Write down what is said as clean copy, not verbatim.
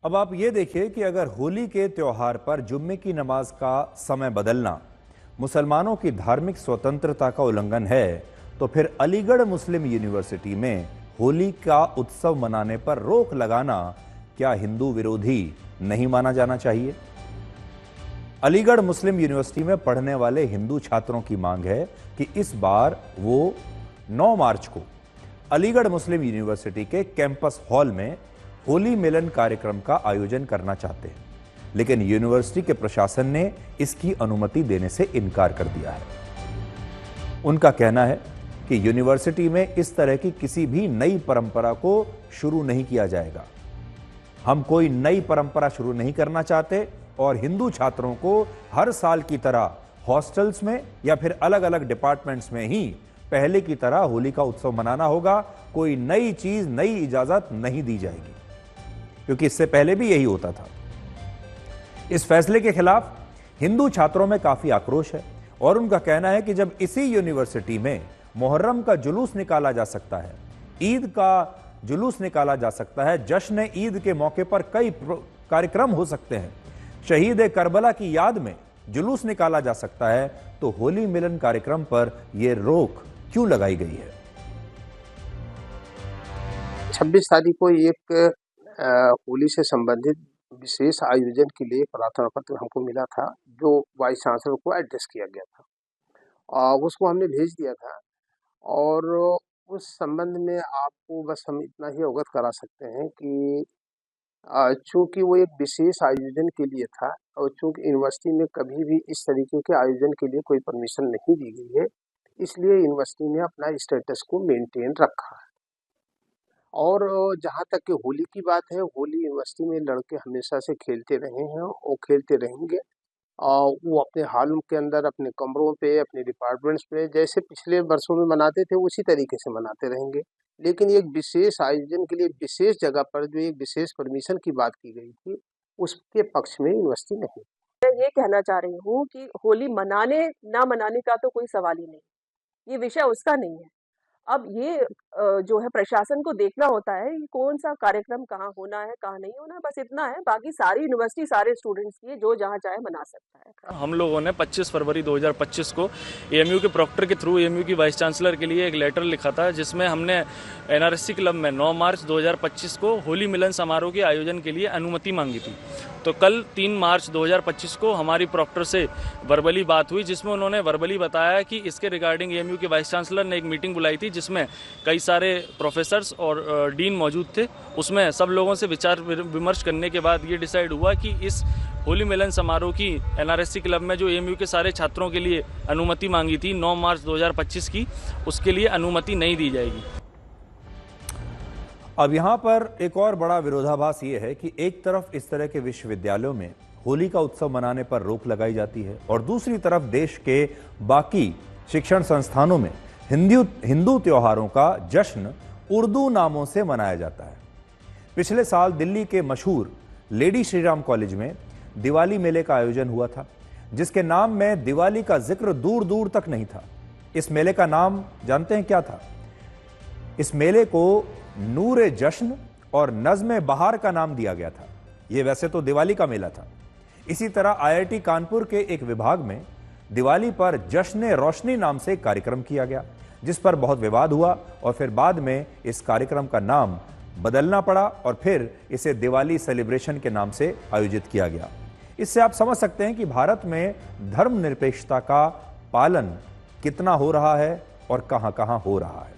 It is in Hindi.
अब आप ये देखिए कि अगर होली के त्योहार पर जुम्मे की नमाज का समय बदलना मुसलमानों की धार्मिक स्वतंत्रता का उल्लंघन है, तो फिर अलीगढ़ मुस्लिम यूनिवर्सिटी में होली का उत्सव मनाने पर रोक लगाना क्या हिंदू विरोधी नहीं माना जाना चाहिए? अलीगढ़ मुस्लिम यूनिवर्सिटी में पढ़ने वाले हिंदू छात्रों की मांग है कि इस बार वो 9 मार्च को अलीगढ़ मुस्लिम यूनिवर्सिटी के कैंपस हॉल में होली मिलन कार्यक्रम का आयोजन करना चाहते हैं, लेकिन यूनिवर्सिटी के प्रशासन ने इसकी अनुमति देने से इनकार कर दिया है। उनका कहना है कि यूनिवर्सिटी में इस तरह की किसी भी नई परंपरा को शुरू नहीं किया जाएगा। हम कोई नई परंपरा शुरू नहीं करना चाहते और हिंदू छात्रों को हर साल की तरह हॉस्टल्स में या फिर अलग अलग डिपार्टमेंट्स में ही पहले की तरह होली का उत्सव मनाना होगा। कोई नई चीज, नई इजाजत नहीं दी जाएगी, क्योंकि इससे पहले भी यही होता था। इस फैसले के खिलाफ हिंदू छात्रों में काफी आक्रोश है और उनका कहना है कि जब इसी यूनिवर्सिटी में मुहर्रम का जुलूस निकाला जा सकता है, ईद का जुलूस निकाला जा सकता है, जश्न ईद के मौके पर कई कार्यक्रम हो सकते हैं, शहीद करबला की याद में जुलूस निकाला जा सकता है, तो होली मिलन कार्यक्रम पर यह रोक क्यों लगाई गई है? 26 तारीख को एक होली से संबंधित विशेष आयोजन के लिए प्रार्थना पत्र हमको मिला था, जो वाइस चांसलर को एड्रेस किया गया था। उसको हमने भेज दिया था और उस संबंध में आपको बस हम इतना ही अवगत करा सकते हैं कि चूँकि वो एक विशेष आयोजन के लिए था और चूँकि यूनिवर्सिटी में कभी भी इस तरीके के आयोजन के लिए कोई परमिशन नहीं दी गई है, इसलिए यूनिवर्सिटी ने अपना स्टेटस को मेंटेन रखा है। और जहाँ तक कि होली की बात है, होली यूनिवर्सिटी में लड़के हमेशा से खेलते रहे हैं और खेलते रहेंगे। वो अपने हॉल के अंदर, अपने कमरों पे, अपने डिपार्टमेंट्स पे जैसे पिछले वर्षों में मनाते थे उसी तरीके से मनाते रहेंगे। लेकिन एक विशेष आयोजन के लिए विशेष जगह पर जो एक विशेष परमिशन की बात की गई थी, उसके पक्ष में यूनिवर्सिटी नहीं। मैं ये कहना चाह रही हूँ कि होली मनाने ना मनाने का तो कोई सवाल ही नहीं, ये विषय उसका नहीं है। अब ये जो है प्रशासन को देखना होता है कि कौन सा कार्यक्रम कहाँ होना है, कहाँ नहीं होना है, बस इतना है। बाकी सारी यूनिवर्सिटी सारे स्टूडेंट्स की जो जहाँ चाहे मना सकता है। हम लोगों ने 25 फरवरी 2025 को एएमयू के प्रॉक्टर के थ्रू एएमयू की वाइस चांसलर के लिए एक लेटर लिखा था, जिसमें हमने एनआरएससी क्लब में 9 मार्च 2025 को होली मिलन समारोह के आयोजन के लिए अनुमति मांगी थी। तो कल 3 मार्च 2025 को हमारी प्रॉक्टर से वर्बली बात हुई, जिसमें उन्होंने वर्बली बताया कि इसके रिगार्डिंग एएमयू के वाइस चांसलर ने एक मीटिंग बुलाई थी, जिसमें कई सारे प्रोफेसर्स और डीन मौजूद थे। उसमें सब लोगों से विचार विमर्श करने के बाद ये डिसाइड हुआ कि इस होली मिलन समारोह की एनआरएससी क्लब में जो एएमयू के सारे छात्रों के लिए अनुमति मांगी थी 9 मार्च 2025 की, उसके लिए अनुमति नहीं दी जाएगी। अब यहां पर एक और बड़ा विरोधाभास ये है कि एक तरफ इस तरह के विश्वविद्यालयों में होली का उत्सव मनाने पर रोक लगाई जाती है और दूसरी तरफ देश के बाकी शिक्षण संस्थानों में हिंदू त्योहारों का जश्न उर्दू नामों से मनाया जाता है। पिछले साल दिल्ली के मशहूर लेडी श्रीराम कॉलेज में दिवाली मेले का आयोजन हुआ था, जिसके नाम में दिवाली का जिक्र दूर दूर तक नहीं था। इस मेले का नाम जानते हैं क्या था? इस मेले को नूरे जश्न और नज़्मे बहार का नाम दिया गया था। यह वैसे तो दिवाली का मेला था। इसी तरह आईआईटी कानपुर के एक विभाग में दिवाली पर जश्न रोशनी नाम से एक कार्यक्रम किया गया, जिस पर बहुत विवाद हुआ और फिर बाद में इस कार्यक्रम का नाम बदलना पड़ा और फिर इसे दिवाली सेलिब्रेशन के नाम से आयोजित किया गया। इससे आप समझ सकते हैं कि भारत में धर्मनिरपेक्षता का पालन कितना हो रहा है और कहां-कहां हो रहा है।